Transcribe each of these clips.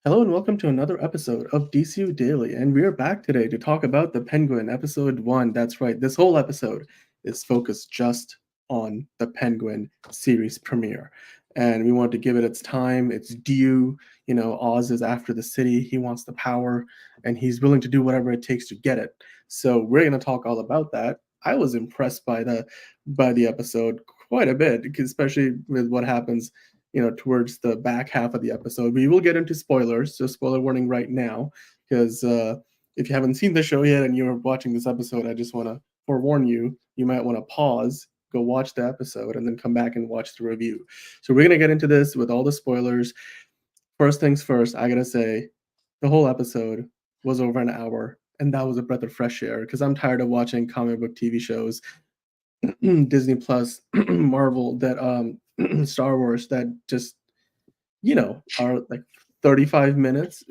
Hello and welcome to another episode of DCU Daily, and we are back today to talk about The Penguin, episode 1. That's right, this whole episode is focused just on the Penguin series premiere. And we want to give it its time, its due. Oz is after the city, he wants the power, and he's willing to do whatever it takes to get it. So we're going to talk all about that. I was impressed by the episode quite a bit, especially with what happens towards the back half of the episode. We will get into spoilers, so spoiler warning right now, because if you haven't seen the show yet and you're watching this episode, I just want to forewarn you, you might want to pause, go watch the episode, and then come back and watch the review. So we're going to get into this with all the spoilers. First things first, I got to say, the whole episode was over an hour, and that was a breath of fresh air, because I'm tired of watching comic book TV shows, Disney Plus, Marvel, that Star Wars, that just are like 35 minutes,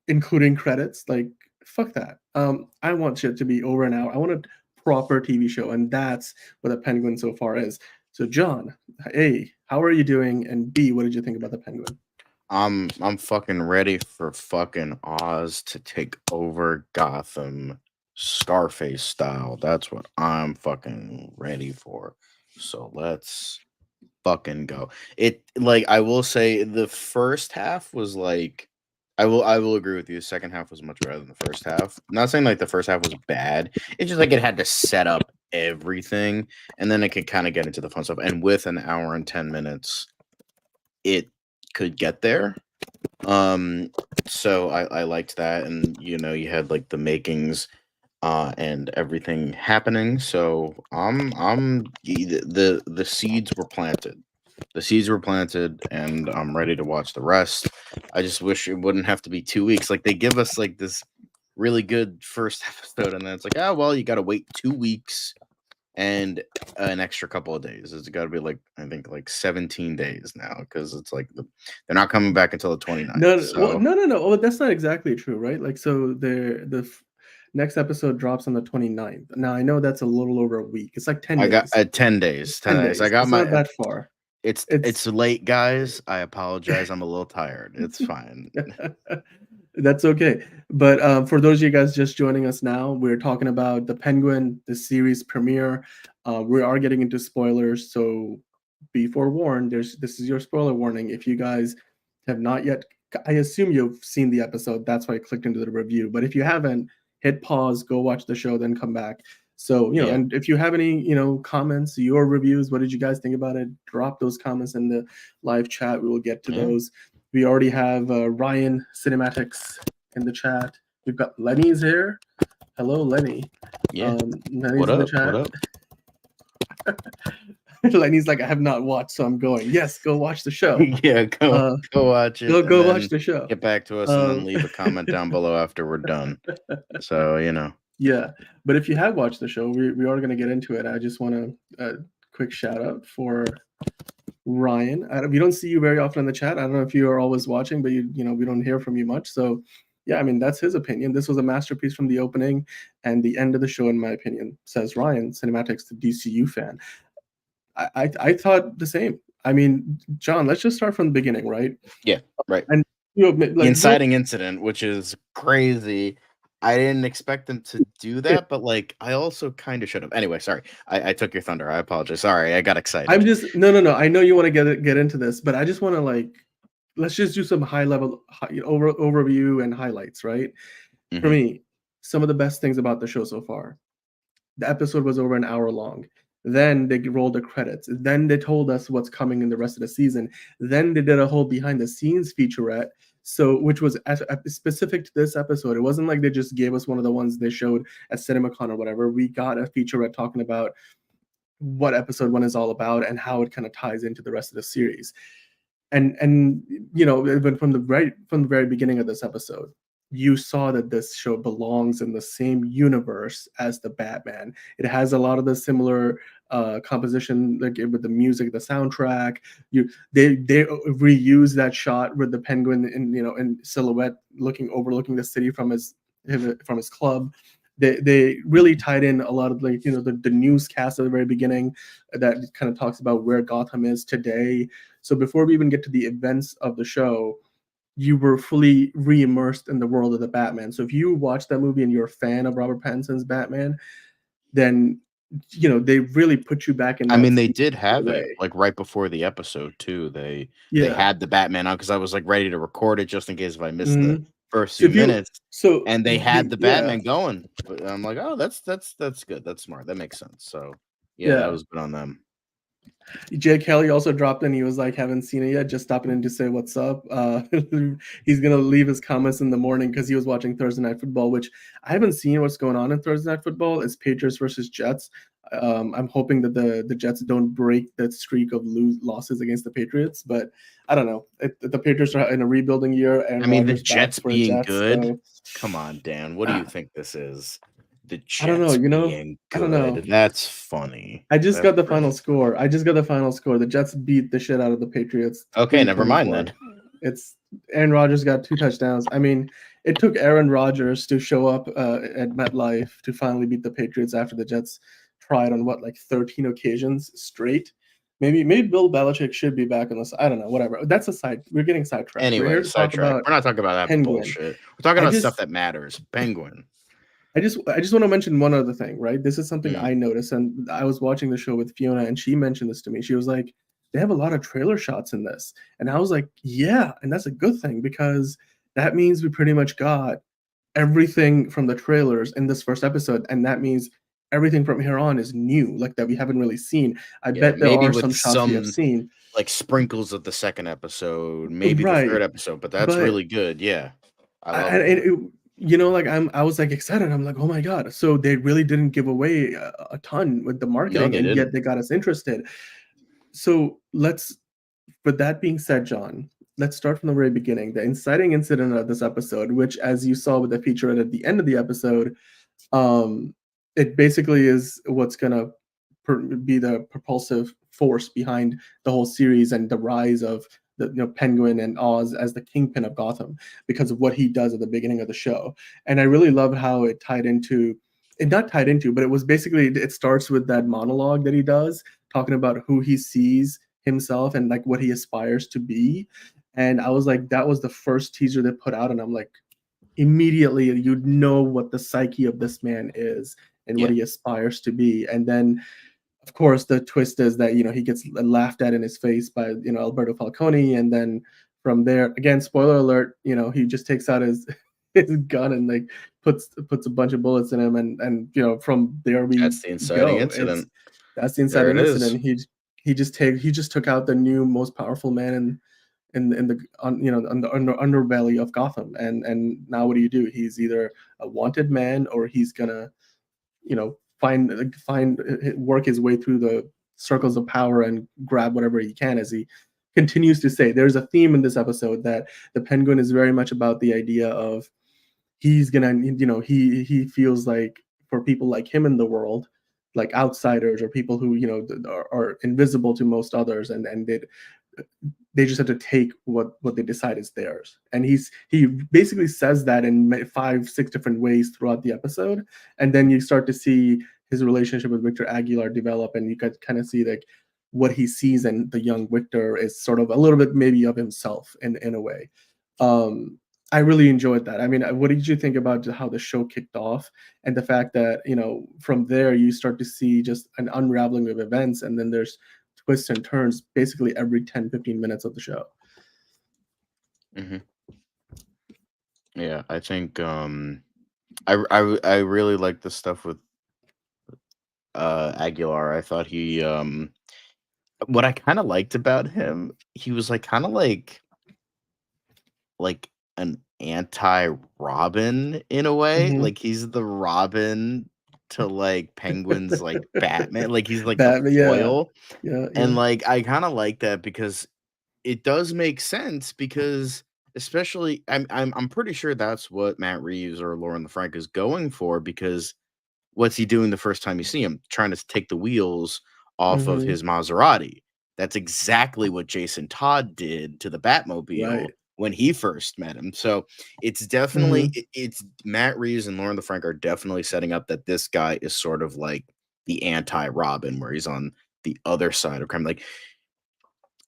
including credits. Like, fuck that. I want shit to be over an hour. I want a proper TV show, and that's what the Penguin so far is. So, John, A, how are you doing? And B, what did you think about the Penguin? I'm fucking ready for fucking Oz to take over Gotham Scarface style. That's what I'm fucking ready for. So let's fucking go. I will say the first half was like I will agree with you. The second half was much better than the first half. Not saying like the first half was bad. It's just like it had to set up everything and then it could kind of get into the fun stuff. And with an hour and 10 minutes, it could get there. So I liked that, and you had like the makings and everything happening. So the seeds were planted. The seeds were planted, and I'm ready to watch the rest. I just wish it wouldn't have to be 2 weeks. Like they give us like this really good first episode, and then it's like, oh well, you got to wait 2 weeks and an extra couple of days. It's got to be like I think like 17 days now because it's like they're not coming back until the 29th. No, well, So no. Oh, that's not exactly true, right? Like, so next episode drops on the 29th. Now, I know that's a little over a week. It's like 10 I got days. 10 days. 10 10 days. I days. got It's not my. that far. It's late, guys. I apologize. I'm a little tired. It's fine. That's okay. But for those of you guys just joining us now, we're talking about the Penguin, the series premiere. We are getting into spoilers, so be forewarned. This is your spoiler warning. If you guys have not yet, I assume you've seen the episode. That's why I clicked into the review. But if you haven't, hit pause, go watch the show, then come back. So, Yeah. and if you have any, comments, your reviews, what did you guys think about it? Drop those comments in the live chat. We will get to Yeah. those. We already have Ryan Cinematics in the chat. We've got Lenny's here. Hello, Lenny. Yeah. Lenny's What in the up? chat. What up? Lenny's like, I have not watched, so I'm going. Yes, go watch the show. Yeah, go watch it. Go and watch then the show. Get back to us and then leave a comment down below after we're done. So Yeah, but if you have watched the show, we are going to get into it. I just want a quick shout out for Ryan. We don't see you very often in the chat. I don't know if you are always watching, but we don't hear from you much. So yeah, I mean, that's his opinion. This was a masterpiece from the opening and the end of the show, in my opinion, says Ryan Cinematics, the DCU fan. I thought the same. I mean, John, let's just start from the beginning, right? Yeah, right. And The inciting incident, which is crazy. I didn't expect them to do that, but like I also kind of should have. Anyway, sorry. I took your thunder. I apologize. Sorry, I got excited. I'm just no. I know you want to get into this, but I just want to let's just do some high level overview and highlights, right? For me, some of the best things about the show so far. The episode was over an hour long. Then they rolled the credits. Then they told us what's coming in the rest of the season. Then they did a whole behind the scenes featurette. So, which was specific to this episode. It wasn't like they just gave us one of the ones they showed at CinemaCon or whatever. We got a featurette talking about what episode one is all about and how it kind of ties into the rest of the series. And even from the very beginning of this episode, you saw that this show belongs in the same universe as the Batman. It has a lot of the similar composition, like with the music, the soundtrack. They reuse that shot with the Penguin in silhouette, overlooking the city from his club. They really tied in a lot of the newscast at the very beginning that kind of talks about where Gotham is today. So before we even get to the events of the show, you were fully re-immersed in the world of the Batman. So if you watch that movie and you're a fan of Robert Pattinson's Batman, then they really put you back in I that mean, they scene did right have it, away. like, right before the episode too. They Yeah. had the Batman on because I was, like, ready to record it just in case if I missed the Mhm. first So few if you minutes, so and they had the the yeah, Batman going. But I'm like, "Oh, that's good, that's smart, that makes sense." So, yeah, that yeah. was good on them. Jay Kelly also dropped in. He was like, haven't seen it yet, just stopping in to say what's up. He's gonna leave his comments in the morning because he was watching Thursday Night Football, which I haven't seen what's going on in Thursday Night Football. It's Patriots versus Jets. I'm hoping that the Jets don't break that streak of losses against the Patriots, but I don't know. The Patriots are in a rebuilding year, I and mean, the Rodgers back Jets for the being Jets. good? So Come on, Dan, what do you uh, think this is? The I don't know. Jets being I don't know. good, that's funny. I just That's got the final really score. I just got the final score. The Jets beat the shit out of the Patriots okay, never mind 30-24. then. It's Aaron Rodgers got 2 touchdowns. I mean, it took Aaron Rodgers to show up at MetLife to finally beat the Patriots after the Jets tried on what, like 13 occasions straight. Maybe Bill Belichick should be back on this. I don't know, whatever. That's a side. We're getting sidetracked. We're here Anyway, to talk sidetrack. about We're not talking about that Penguin. bullshit. We're talking I about stuff just that matters. Penguin. I just want to mention one other thing, right? This is something Mm, I noticed, and I was watching the show with Fiona, and she mentioned this to me. She was like, "They have a lot of trailer shots in this," and I was like, "Yeah," and that's a good thing because that means we pretty much got everything from the trailers in this first episode, and that means everything from here on is new, like that we haven't really seen. I yeah, bet there maybe are with some shots we have some seen, like sprinkles of the second episode, maybe the third right? episode, but that's But really good. Yeah. I I love and that. like, I was, like, excited, I'm like, "Oh my god." So they really didn't give away a ton with the No, marketing, they and yet didn't. they got us interested. So let's with that being said, John, let's start from the very beginning. The inciting incident of this episode, which, as you saw with the featurette at the end of the episode, um, it basically is what's gonna be the propulsive force behind the whole series and the rise of the Penguin and Oz as the kingpin of Gotham because of what he does at the beginning of the show. And I really love how it tied into it not tied into, but it was basically it starts with that monologue that he does talking about who he sees himself and like what he aspires to be. And I was like, that was the first teaser they put out, and I'm like, immediately you'd know what the psyche of this man is and what Yeah. he aspires to be. And then of course the twist is that he gets laughed at in his face by Alberto Falcone, and then from there, again, spoiler alert, he just takes out his his gun and like puts a bunch of bullets in him, and from there we That's the inciting go. It's incident. That's the There it inciting is. incident. He just took out the new most powerful man in the on the underbelly of Gotham. And now what do? He's either a wanted man, or he's gonna find work his way through the circles of power and grab whatever he can, as he continues to say. There's a theme in this episode that the Penguin is very much about the idea of he's gonna he feels like for people like him in the world, like outsiders or people who are invisible to most others, and they just have to take what they decide is theirs. And he basically says that in 5 6 different ways throughout the episode. And then you start to see his relationship with Victor Aguilar develop, and you could kind of see like what he sees in the young Victor is sort of a little bit maybe of himself in a way. um I really enjoyed that. I mean, what did you think about how the show kicked off, and the fact that from there you start to see just an unraveling of events, and then there's twists and turns basically every 10-15 minutes of the show. Hmm. Yeah, I think I really like the stuff with Aguilar. I thought he what I kind of liked about him, he was like kind of like an anti-Robin in a way. Mhm. Like he's the Robin to like Penguin's like Batman. Like he's like the That yeah. foil. Yeah, And yeah. like I kind of like that because it does make sense because especially I'm pretty sure that's what Matt Reeves or Lauren LaFranca is going for because what's he doing the first time you see him? Trying to take the wheels off of Mhm. his Maserati. That's exactly what Jason Todd did to the Batmobile Right. when he first met him. So it's definitely Mhm. it's Matt Reeves and Lauren LaFranca are definitely setting up that this guy is sort of like the anti-Robin, where he's on the other side of crime. Like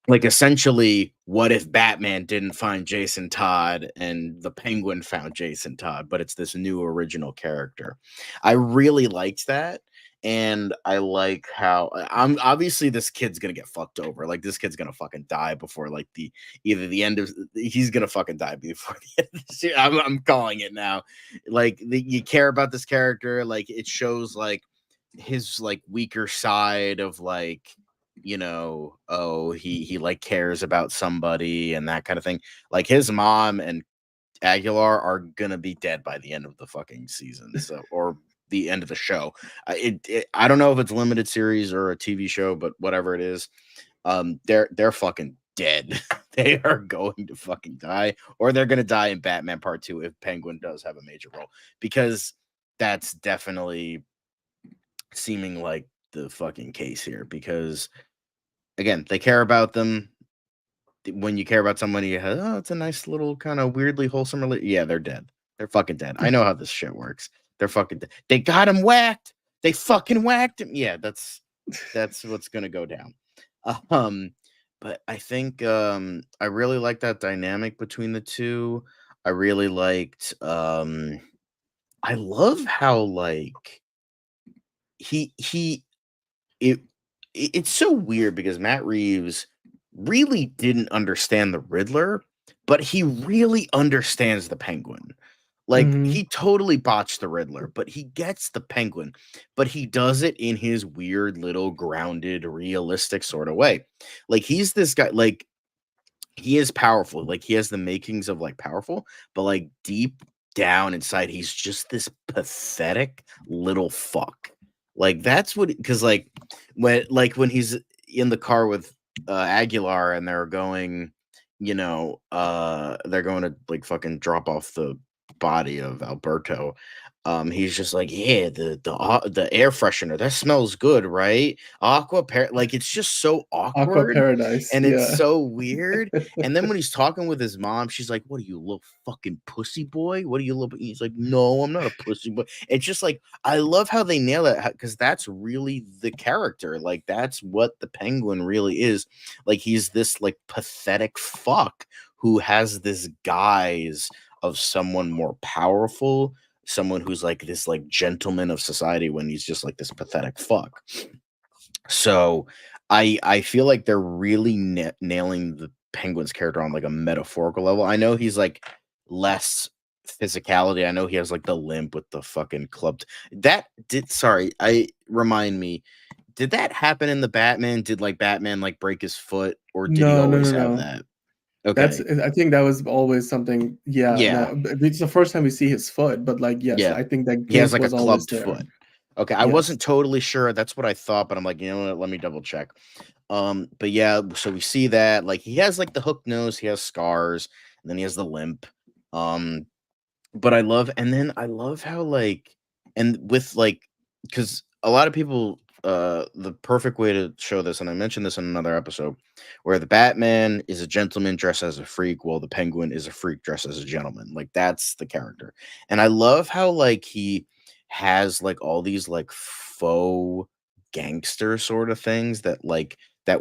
like essentially, what if Batman didn't find Jason Todd and the Penguin found Jason Todd, but it's this new original character. I really liked that. And I like how I'm obviously this kid's gonna get fucked over. Like this kid's gonna fucking die before like either the end of he's gonna fucking die before the end of the series. I'm calling it now. Like you care about this character, like it shows like his like weaker side of like oh he like cares about somebody and that kind of thing. Like his mom and Aguilar are gonna be dead by the end of the fucking season, so or the end of the show. I don't know if it's a limited series or a TV show, but whatever it is, they're fucking dead. They are going to fucking die, or they're gonna die in Batman Part 2 if Penguin does have a major role, because that's definitely seeming like the fucking case here. Because again, they care about them. When you care about somebody, oh, it's a nice little kind of weirdly wholesome yeah, they're dead. They're fucking dead. I know how this shit works. They're fucking dead. They got him whacked. They fucking whacked him. Yeah, that's what's gonna go down. But I think I really like that dynamic between the two. I really liked I love how like he it it's so weird because Matt Reeves really didn't understand the Riddler, but he really understands the Penguin. Like Hmm. he totally botched the Riddler, but he gets the Penguin, but he does it in his weird little grounded, realistic sort of way. Like he's this guy, like he is powerful. Like he has the makings of like powerful, but like deep down inside, he's just this pathetic little fuck. Like that's what, because when he's in the car with Aguilar and they're going, they're going to like fucking drop off the body of Alberto. He's just like, yeah, the air freshener that smells good, right? Like it's just so Aqua awkward Paradise. and it's Yeah. so weird. And then when he's talking with his mom, she's like, "What are you, little fucking pussy boy? What are you, little?" He's like, "No, I'm not a pussy boy." It's just like I love how they nail it because that's really the character. Like that's what the Penguin really is. Like he's this like pathetic fuck who has this guise of someone more powerful, someone who's like this like gentleman of society when he's just like this pathetic fuck. So I feel like they're really nailing the Penguin's character on like a metaphorical level. I know he's like less physicality. I know he has like the limp with the fucking clubbed. That did sorry, I remind me. Did that happen in the Batman? Did like Batman like break his foot, or did he No, no, always no, have no. that? That's Okay. I think that was always something. Yeah, Yeah. no, it's the first time we see his foot, but like, yes, Yeah. I think that He has gimp like a was always clubbed there. foot. Okay, I Yes. wasn't totally sure. That's what I thought, but I'm like, you know what? Let me double check. But yeah, so we see that like he has like the hook nose, he has scars, and then he has the limp. Um, but I love how like, and with like, because a lot of people, the perfect way to show this, and I mentioned this in another episode, where the Batman is a gentleman dressed as a freak, while the Penguin is a freak dressed as a gentleman. Like that's the character, and I love how like he has like all these like faux gangster sort of things that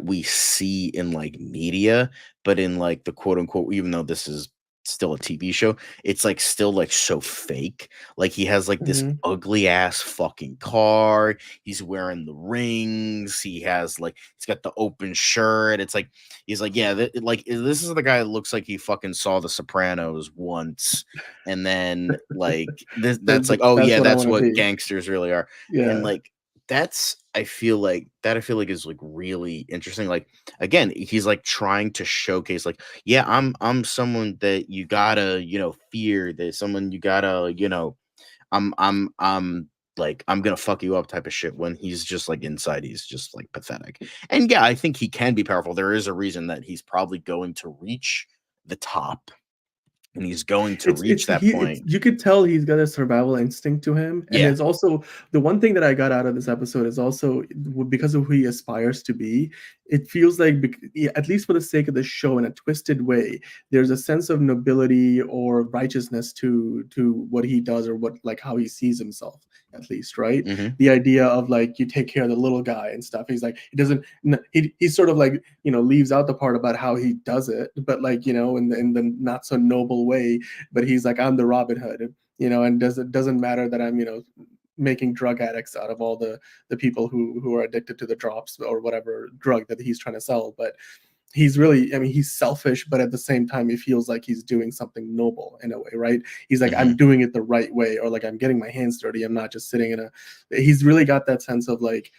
we see in like media, but in like the quote unquote, even though this is still a TV show, it's like still like so fake. Like he has like this Mhm. ugly ass fucking car. He's wearing the rings. He has like he's got the open shirt. It's like he's like, yeah, like this is the guy that looks like he fucking saw The Sopranos once, and then like this that's like, oh That's yeah, what I that's wanna what be. gangsters really are. And Yeah. like that's I feel like is like really interesting. Like again, he's like trying to showcase like, yeah, I'm someone that you gotta, fear. That someone you gotta, I'm like I'm gonna fuck you up type of shit, when he's just like inside he's just like pathetic. And yeah, I think he can be powerful. There is a reason that he's probably going to reach the top, and he's going to reach that It's point. you could tell he's got a survival instinct to him, and Yeah. it's also the one thing that I got out of this episode is also because of who he aspires to be, it feels like, at least for the sake of the show, in a twisted way, there's a sense of nobility or righteousness to what he does, or what, like, how he sees himself, at least, right? Mhm. The idea of, like, you take care of the little guy and stuff. He's like, he doesn't, he sort of, like, leaves out the part about how he does it, but, like, in the not so noble way. But he's like, I'm the Robin Hood, and doesn't matter that I'm, making drug addicts out of all the people who are addicted to the drops or whatever drug that he's trying to sell. But he's really, I mean, he's selfish, but at the same time, he feels like he's doing something noble in a way, right? He's like, I'm Mhm. doing it the right way, or like, I'm getting my hands dirty. I'm not just sitting in a. He's really got that sense of, like,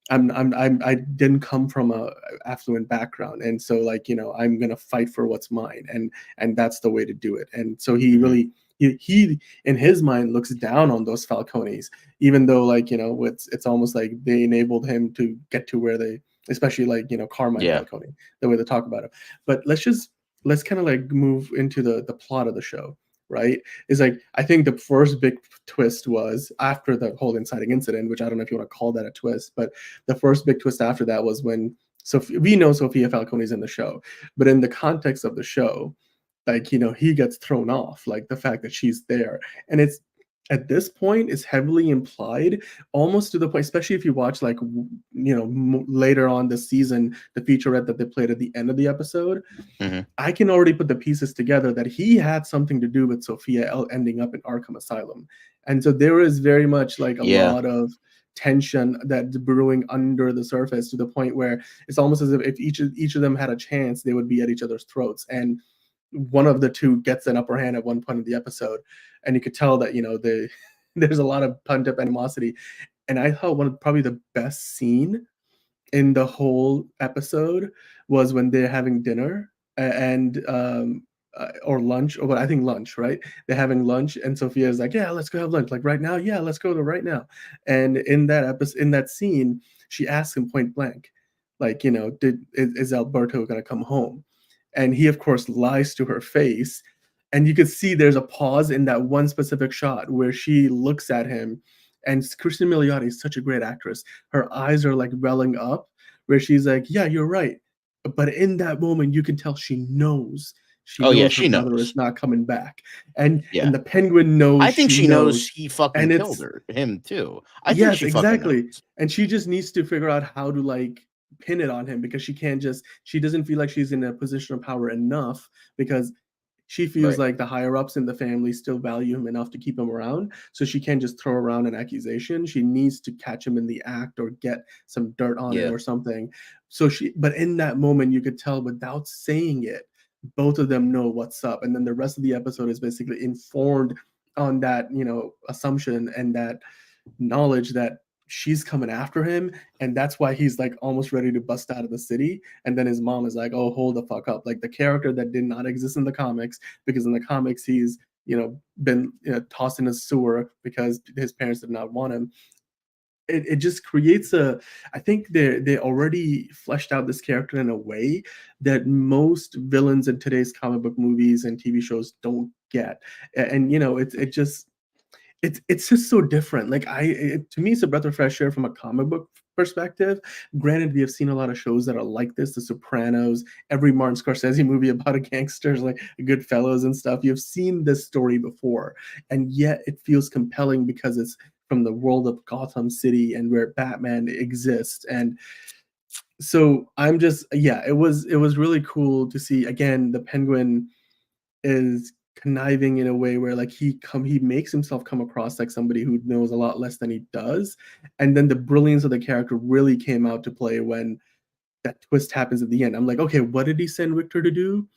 I didn't come from a affluent background, and so, like, I'm gonna fight for what's mine, and that's the way to do it. And so he Mhm. really, he in his mind looks down on those Falcones, even though, like, it's almost like they enabled him to get to where they, especially, like, Carmine Yeah. Falcone, the way they talk about it. But let's kind of, like, move into the plot of the show, right? Is like, I think the first big twist was after the whole inciting incident, which I don't know if you want to call that a twist, but the first big twist after that was when we know Sophia Falcone's in the show, but in the context of the show, like, he gets thrown off, like, the fact that she's there. And it's, at this point, is heavily implied, almost to the point, especially if you watch, like, later on this season, the featurette that they played at the end of the episode. Mhm. I can already put the pieces together that he had something to do with Sophia ending up in Arkham Asylum. And so there is very much, like, a Yeah. lot of tension that's brewing under the surface, to the point where it's almost as if each of them had a chance, they would be at each other's throats. And one of the two gets an upper hand at one point in the episode, and you could tell that, there's a lot of pent up animosity. And I thought one of probably the best scene in the whole episode was when they're having dinner, and or lunch, or what, I think lunch, right? They're having lunch, and Sophia's like, yeah, let's go have lunch, like, right now, yeah, let's go to right now. And in that episode, in that scene, she asks him point blank, like, is Alberto gonna come home? And he, of course, lies to her face. And you could see there's a pause in that one specific shot where she looks at him. And Christina Milioti is such a great actress. Her eyes are, like, welling up, where she's like, yeah, you're right. But in that moment, you can tell she knows. She Oh yeah, knows her she brother knows. is not coming back. And Yeah. the Penguin knows I think she she knows knows. he fucking And killed it's, him too. I think yes, she fucking knows. exactly. And she just needs to figure out how to, like, pin it on him, because she doesn't feel like she's in a position of power enough, because she feels Right. like the higher ups in the family still value him enough to keep him around. So she can't just throw around an accusation. She needs to catch him in the act, or get some dirt on him Yeah. or something. But in that moment, you could tell, without saying it, both of them know what's up. And then the rest of the episode is basically informed on that, assumption and that knowledge that she's coming after him. And that's why he's, like, almost ready to bust out of the city. And then his mom is like, oh, hold the fuck up, like, the character that did not exist in the comics, because in the comics he's, been, tossed in a sewer because his parents did not want him. It just creates a, I think they already fleshed out this character in a way that most villains in today's comic book movies and TV shows don't get. And it's just so different. Like, to me, it's a breath of fresh air from a comic book perspective. Granted, we have seen a lot of shows that are like this, The Sopranos, every Martin Scorsese movie about a gangsters, like Goodfellas and stuff. You've seen this story before, and yet it feels compelling because it's from the world of Gotham City and where Batman exists. And so I'm just, yeah, it was really cool to see, again, the Penguin is conniving in a way where, like, he makes himself come across like somebody who knows a lot less than he does. And then the brilliance of the character really came out to play when that twist happens at the end. I'm like, okay, what did he send Victor to do?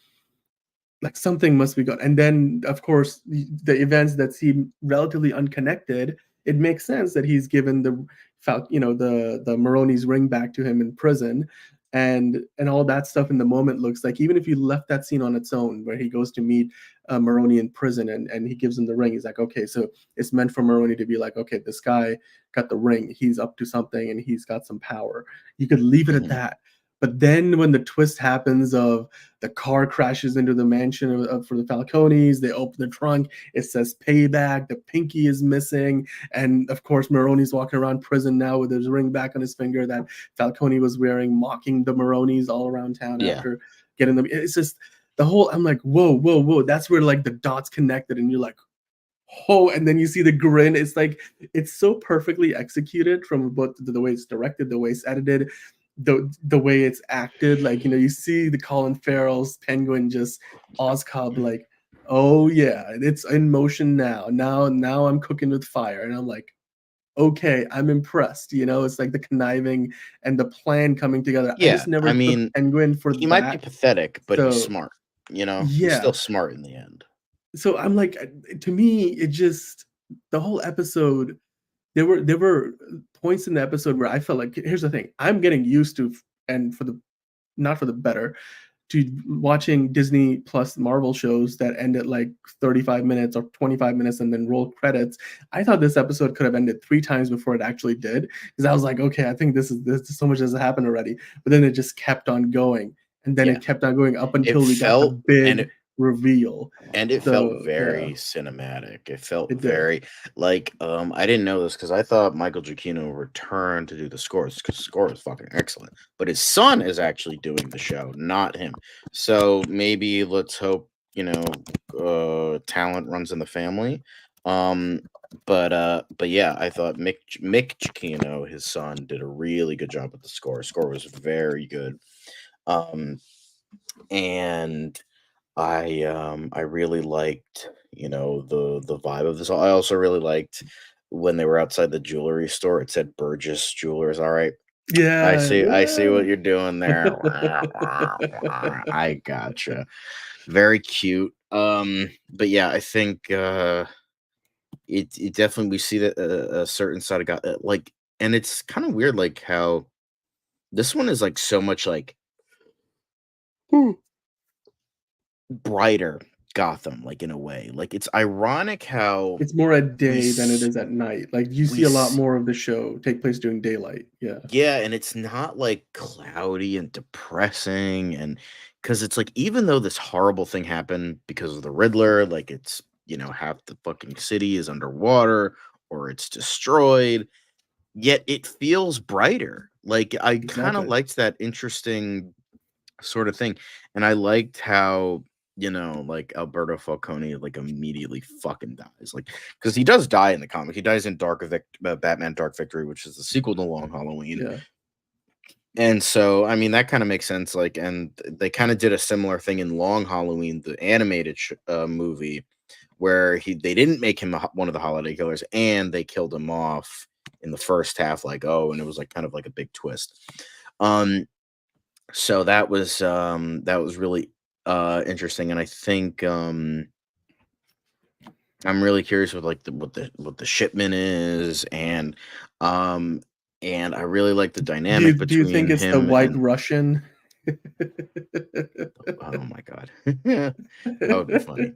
Like, something must be good. And then, of course, the events that seem relatively unconnected, it makes sense that he's given the Maroni's ring back to him in prison. And all that stuff in the moment looks like, even if you left that scene on its own, where he goes to meet Maroni in prison, and he gives him the ring, he's like, okay, so it's meant for Maroni to be like, okay, this guy got the ring, he's up to something, and he's got some power. You could leave it at Mhm. that. But then when the twist happens of the car crashes into the mansion for the Falcones, they open the trunk, it says payback, the pinky is missing, and of course Maroni's walking around prison now with his ring back on his finger that Falcone was wearing, mocking the Maronis all around town after getting them. It's just the whole, I'm like, whoa, whoa, whoa. That's where like the dots connected and you're like, oh, and then you see the grin. It's like, it's so perfectly executed from both the way it's directed, the way it's edited, the way it's acted. Like, you see the Colin Farrell's Penguin just Oscob like, oh yeah, it's in motion now. Now I'm cooking with fire. And I'm like, okay, I'm impressed. It's like the conniving and the plan coming together. I Yeah, just never I took mean, Penguin for he might be that. pathetic, but he's So smart. He's yeah. still smart in the end. So I'm like, to me, it just, the whole episode, there were points in the episode where I felt like, here's the thing, I'm getting used to, and not for the better, to watching Disney Plus Marvel shows that end at like 35 minutes or 25 minutes and then roll credits. I thought this episode could have ended 3 times before it actually did, because I was like, okay, I think this is so much has happened already. But then it just kept on going, and then Yeah. it kept on going up It until we got the felt big reveal. and it So felt very yeah, cinematic. It felt it did. very like I didn't know this because I thought Michael Giacchino returned to do the scores because the score is fucking excellent. But his son is actually doing the show, not him. So maybe let's hope talent runs in the family. But yeah, I thought Mick Giacchino, his son, did a really good job with the score. Score was very good. And I really liked, the vibe of this. I also really liked when they were outside the jewelry store. It said Burgess Jewelers. All right. Yeah. I see what you're doing there. I gotcha. Very cute. But yeah, I think it definitely, we see that a certain side of God, like, and it's kind of weird, like how this one is like so much like brighter Gotham, like in a way. Like it's ironic how It's more at we day than it s- is at night. Like, you we see a lot s- more of the show take place during daylight. Yeah. yeah, and it's not like cloudy and depressing, and because it's like even though this horrible thing happened because of the Riddler, like it's half the fucking city is underwater or it's destroyed, yet it feels brighter. Like I kind of Exactly. liked that interesting sort of thing. And I liked how, like Alberto Falcone like immediately fucking dies. Like, because he does die in the comic. He dies in Batman Dark Victory, which is the sequel to Long Halloween. Yeah. And so, I mean, that kind of makes sense. Like, and they kind of did a similar thing in Long Halloween, the animated movie, where they didn't make him one of the holiday killers, and they killed him off in the first half. Like, oh, and it was like kind of like a big twist. So that was really interesting, and I think I'm really curious with like what the shipment is, and I really like the Do dynamic you think between it's the him White and Russian? oh my god. That would be funny.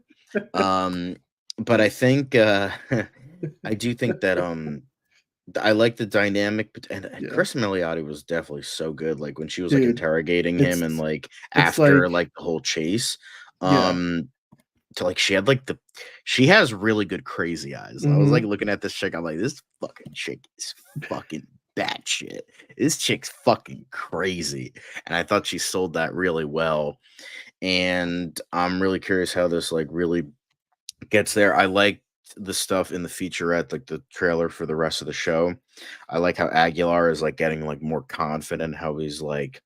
But I think I do think that I like the dynamic, and Yeah. Chris Milioti was definitely so good. Like when she was like Dude, interrogating him, and it's like it's after like, like the whole chase, yeah. to like she has really good crazy eyes. I was like Mhm. looking at this chick, I'm like, this fucking chick is fucking batshit. This chick's fucking crazy, and I thought she sold that really well. And I'm really curious how this like really gets there. I like the stuff in the featurette, like the trailer for the rest of the show. I like how Aguilar is like getting like more confident, how he's like,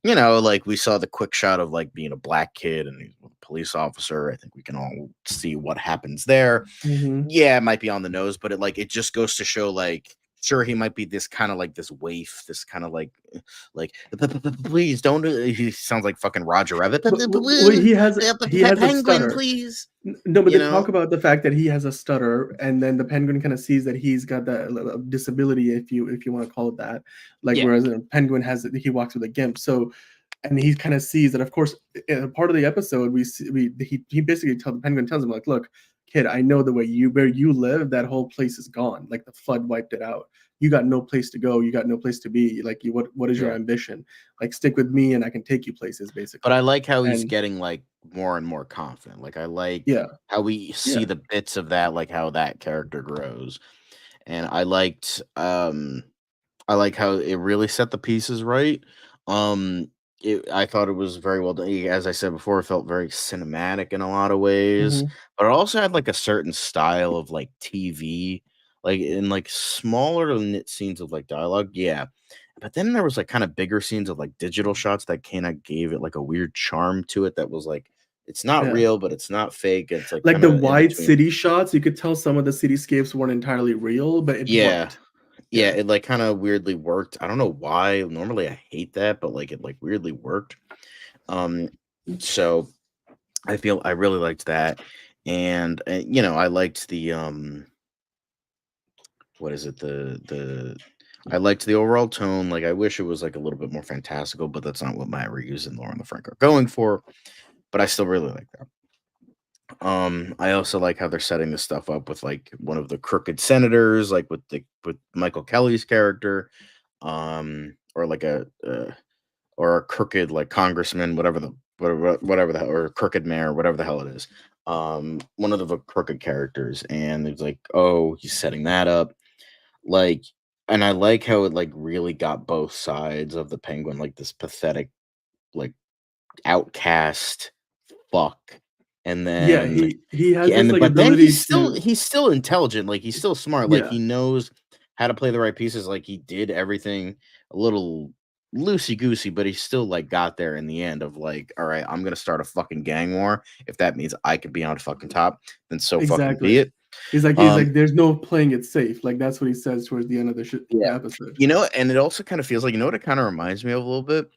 like we saw the quick shot of like being a black kid and he's a police officer. I think we can all see what happens there. Mhm. Yeah, it might be on the nose, but it just goes to show like sure he might be this kind of like this waif, this kind of like please don't he sounds like fucking Roger Rabbit. But he has a Penguin, stutter. please. No, but You they talk know? about the fact that he has a stutter, and then the Penguin kind of sees that he's got that disability, if you want to call it that. Like, Yeah. whereas a Penguin he walks with a gimp. So, and he kind of sees that. Of course, in a part of the episode, he basically the Penguin tells him like, "Look, kid, I know the way where you live, that whole place is gone. Like the flood wiped it out. you got no place to go, you got no place to be. Like, what is your Yeah. ambition? Like, stick with me, and I can take you places, But basically. I like how he's And getting like more and more confident. Like I like yeah, how we yeah, see the bits of that, like how that character grows. And I like how it really set the pieces right. I thought it was very well done. As I said before, it felt very cinematic in a lot of ways, hmm but it also had like a certain style of like TV, like in like smaller knit scenes of like dialogue. Yeah, but then there was like kind of bigger scenes of like digital shots that kind of gave it like a weird charm to it. That was like it's not yeah. real, but it's not fake. It's like Like kind the of in wide between. city shots, you could tell some of the cityscapes weren't entirely real, but it Yeah, worked. yeah, Yeah. it, like, kinda weirdly worked. I don't know why, normally I hate that, but, like, it, like, weirdly worked. Um, so I feel I really liked that, and, I liked what is it? I liked the overall tone, like, I wish it was, like, a little bit more fantastical, but that's not what Matt Reeves and Lauren LaFranc are going for, but I still really like that. I also like how they're setting this stuff up with, like, one of the crooked senators, like, with Michael Kelly's character, or like or a crooked like congressman, whatever the hell, or a crooked mayor, whatever the hell it is. One of the crooked characters, and it's like, oh, he's setting that up, like, and I like how it like really got both sides of the Penguin, like this pathetic, like outcast fuck, and Yeah, then he has this like but then ability to he's still intelligent, like, he's still smart, like, yeah, he knows how to play the right pieces, like, he did everything a little loosey goosey, but he still, like, got there in the end of, like, "Alright, I'm gonna start a fucking gang war. If that means I could be on fucking top, then so fucking be exactly. it." He's Um, like, "There's no playing it safe." Like, that's what he says towards the end of the yeah. episode. And it also kinda feels like, what it kinda reminds me of a little bit?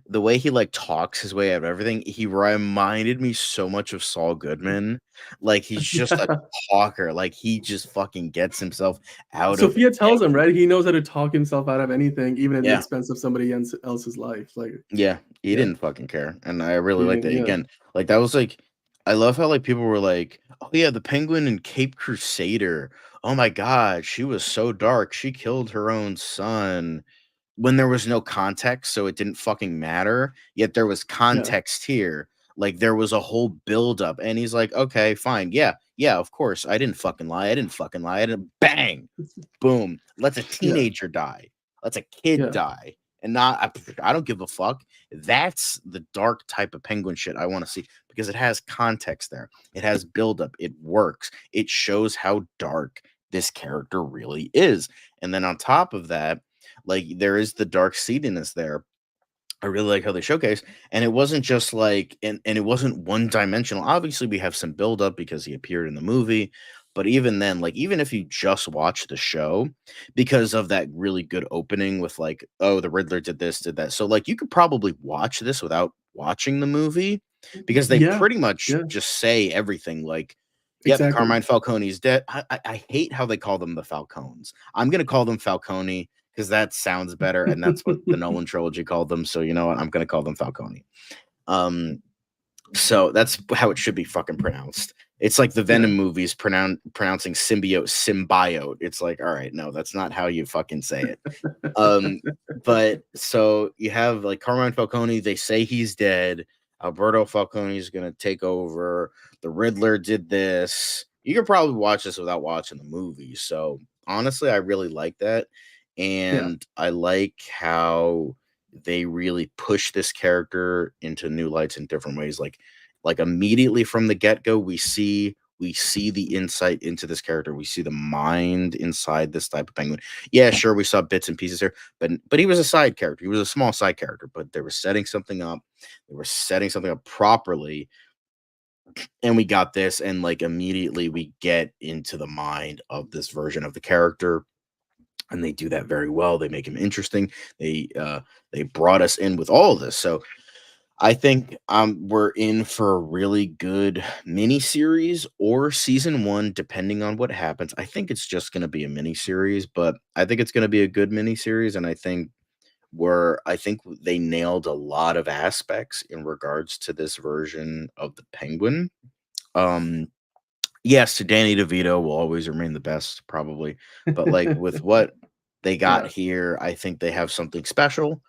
The way he, like, talks his way out of everything, he reminded me so much of Saul Goodman. Like, he's just a talker, like, he just fucking gets himself out of Sophia tells him, every right? He knows how to talk himself out of anything, even at the yeah. expense of somebody else's life. Like, Yeah, he yeah, didn't fucking care, and I really he liked didn't. that. Yeah, Again, like, that was, like I love how, like, people were like, "Oh, yeah, the Penguin and Cape Crusader. Oh my god, she was so dark, she killed her own son." When there was no context, so it didn't fucking matter, yet there was yeah, context here. Like, there was a whole buildup, and he's like, "Okay, fine, yeah, yeah, of course, I didn't fucking lie, I didn't fucking lie, I didn't" bang! Boom. Let's a yeah, teenager die. Let's a kid yeah, die. And not I don't give a fuck. That's the dark type of penguin shit I want to see because it has context there. It has buildup. It works. It shows how dark this character really is. And then on top of that, like there is the dark seediness there. I really like how they showcase, and it wasn't just like, and it wasn't one dimensional. Obviously, we have some buildup because he appeared in the movie, but even then, like even if you just watch the show, because of that really good opening with like, oh, the Riddler did this, did that. So like you could probably watch this without watching the movie because they yeah, pretty much yeah. just say everything. Like, yep, Exactly. Carmine Falcone is dead. I hate how they call them the Falcones. I'm gonna call them Falcone because that sounds better, and that's what the Nolan trilogy called them. So you know what? I'm gonna call them Falcone. Um, so that's how it should be fucking pronounced. It's like the Yeah, Venom movies pronouncing symbiote. It's like, all right, no, that's not how you fucking say it. Um, but so you have like Carmine Falcone, they say he's dead. Alberto Falcone is gonna take over. The Riddler did this. You could probably watch this without watching the movie. So honestly, I really like that. yeah, And I like how they really push this character into new lights in different ways. Like immediately from the get-go, we see the insight into this character. We see the mind inside this type of penguin. Yeah, sure, we saw bits and pieces here, but he was a side character. He was a small side character, but they were setting something up. They were setting something up properly, and we got this, and like immediately we get into the mind of this version of the character, and they do that very well. They make him interesting. They brought us in with all of this, so I think we're in for a really good mini series or season one, depending on what happens. I think it's just going to be a mini series, but I think it's going to be a good mini series, and I think they nailed a lot of aspects in regards to this version of the Penguin. Um, yes, Danny DeVito will always remain the best, probably, but like with what they got here. I think they have something special.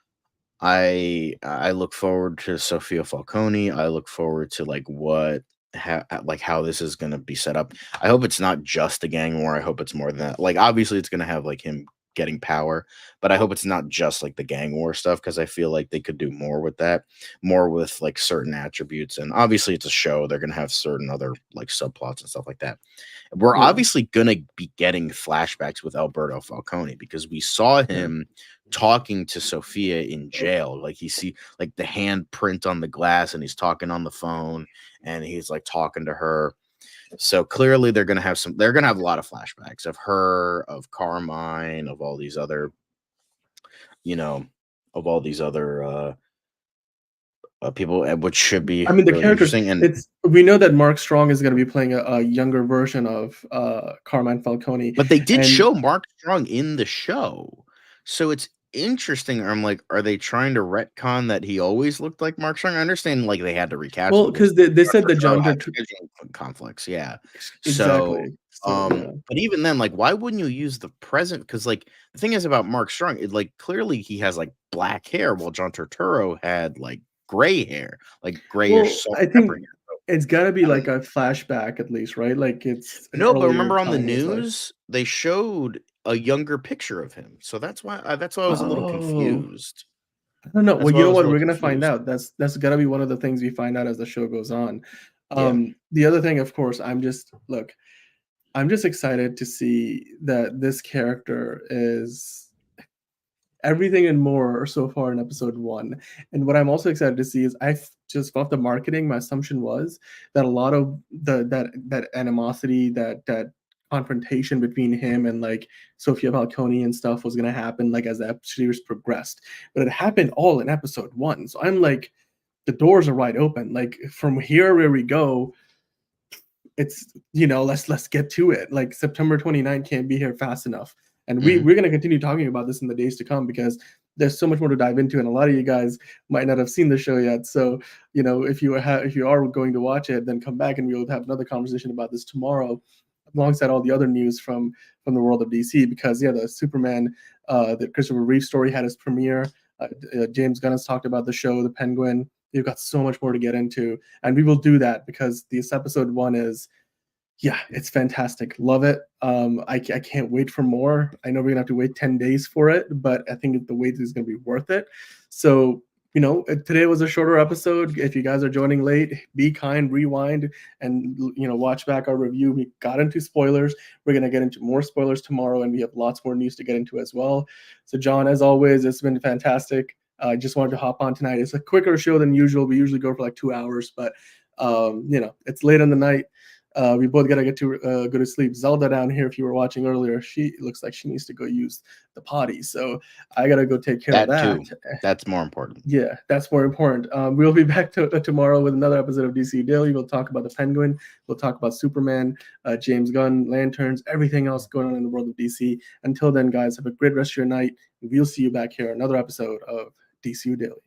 I look forward to Sophia Falcone. I look forward to like how this is gonna be set up. I hope it's not just a gang war. I hope it's more than that. Like obviously it's gonna have like him getting power, but I hope it's not just like the gang war stuff because I feel like they could do more with that, more with like certain attributes. And obviously it's a show. They're gonna have certain other like subplots and stuff like that. We're obviously gonna be getting flashbacks with Alberto Falcone because we saw him talking to Sophia in jail. Like you see like the handprint on the glass and he's talking on the phone and he's like talking to her. So clearly they're gonna have a lot of flashbacks of her, of Carmine, of all these other, of all these other people, which should be I mean, the really characters. interesting. And We know that Mark Strong is going to be playing a younger version of Carmine Falcone, but they did show Mark Strong in the show, so it's interesting. I'm like, are they trying to retcon that he always looked like Mark Strong? I understand, like they had to recast. Well, because they said that John conflicts, yeah. Exactly. But even then, like, why wouldn't you use the present? Because like the thing is about Mark Strong, like clearly he has like black hair, while John Turturro had like gray hair, like grayish. I think it's got to be like a flashback at least, right? Like it's no, but remember on the news they showed a younger picture of him, so that's why I was a little confused. I don't know. Well, you know what? We're gonna find out. That's gotta be one of the things we find out as the show goes on. The other thing, of course, I'm just excited to see that this character is everything and more so far in episode 1. And what I'm also excited to see is I just off the marketing, my assumption was that a lot of that animosity, that confrontation between him and like Sophia Falcone and stuff was gonna happen like as the series progressed. But it happened all in episode 1. So I'm like, the doors are wide open. Like from here where we go, it's let's get to it. Like September 29th can't be here fast enough. And we're going to continue talking about this in the days to come because there's so much more to dive into, and a lot of you guys might not have seen the show yet. So, if you are going to watch it, then come back and we'll have another conversation about this tomorrow, alongside all the other news from the world of DC. Because the Superman, the Christopher Reeve story had its premiere. James Gunn has talked about the show, The Penguin. You've got so much more to get into, and we will do that because this episode 1 is. Yeah, it's fantastic. Love it. I can't wait for more. I know we're gonna have to wait 10 days for it, but I think the wait is gonna be worth it. So, today was a shorter episode. If you guys are joining late, be kind, rewind, and watch back our review. We got into spoilers. We're gonna get into more spoilers tomorrow, and we have lots more news to get into as well. So, John, as always, it's been fantastic. I just wanted to hop on tonight. It's a quicker show than usual. We usually go for like 2 hours, but it's late in the night. We both gotta get to go to sleep. Zelda down here, if you were watching earlier, she looks like she needs to go use the potty, so I gotta go take care of that. Too. That's more important. Yeah, that's more important. We'll be back tomorrow with another episode of DCU Daily. We'll talk about the Penguin. We'll talk about Superman, James Gunn, Lanterns, everything else going on in the world of DC. Until then, guys, have a great rest of your night. We'll see you back here another episode of DCU Daily.